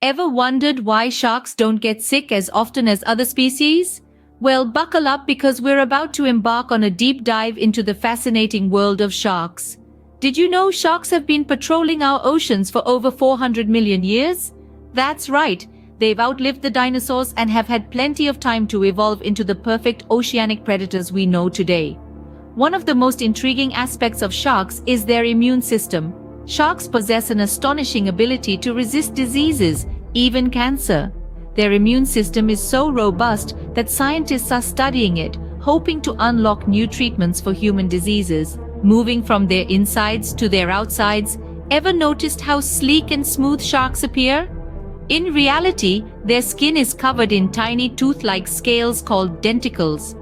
Ever wondered why sharks don't get sick as often as other species? Well, buckle up because we're about to embark on a deep dive into the fascinating world of sharks. Did you know sharks have been patrolling our oceans for over 400 million years? That's right, they've outlived the dinosaurs and have had plenty of time to evolve into the perfect oceanic predators we know today. One of the most intriguing aspects of sharks is their immune system. Sharks possess an astonishing ability to resist diseases, even cancer. Their immune system is so robust that scientists are studying it, hoping to unlock new treatments for human diseases. Moving from their insides to their outsides, ever noticed how sleek and smooth sharks appear? In reality, their skin is covered in tiny tooth-like scales called denticles.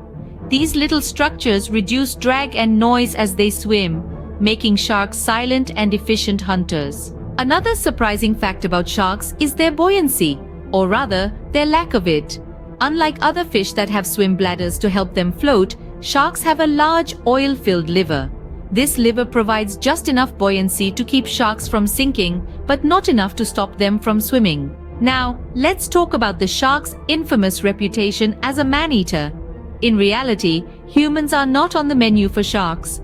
These little structures reduce drag and noise as they swim, making sharks silent and efficient hunters. Another surprising fact about sharks is their buoyancy, or rather, their lack of it. Unlike other fish that have swim bladders to help them float, sharks have a large oil-filled liver. This liver provides just enough buoyancy to keep sharks from sinking, but not enough to stop them from swimming. Now, let's talk about the shark's infamous reputation as a man-eater. In reality, humans are not on the menu for sharks.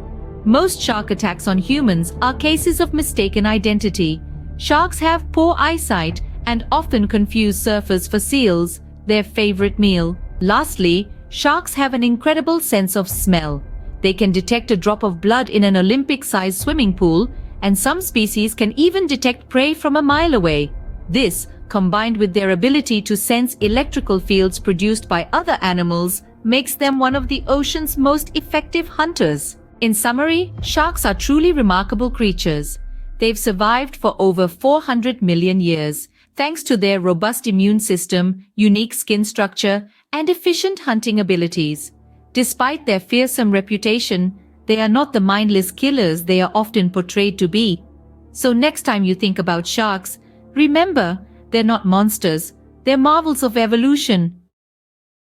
Most shark attacks on humans are cases of mistaken identity. Sharks have poor eyesight and often confuse surfers for seals, their favorite meal. Lastly, sharks have an incredible sense of smell. They can detect a drop of blood in an Olympic-sized swimming pool, and some species can even detect prey from a mile away. This, combined with their ability to sense electrical fields produced by other animals, makes them one of the ocean's most effective hunters. In summary, sharks are truly remarkable creatures. They've survived for over 400 million years, thanks to their robust immune system, unique skin structure, and efficient hunting abilities. Despite their fearsome reputation, they are not the mindless killers they are often portrayed to be. So next time you think about sharks, remember, they're not monsters, they're marvels of evolution,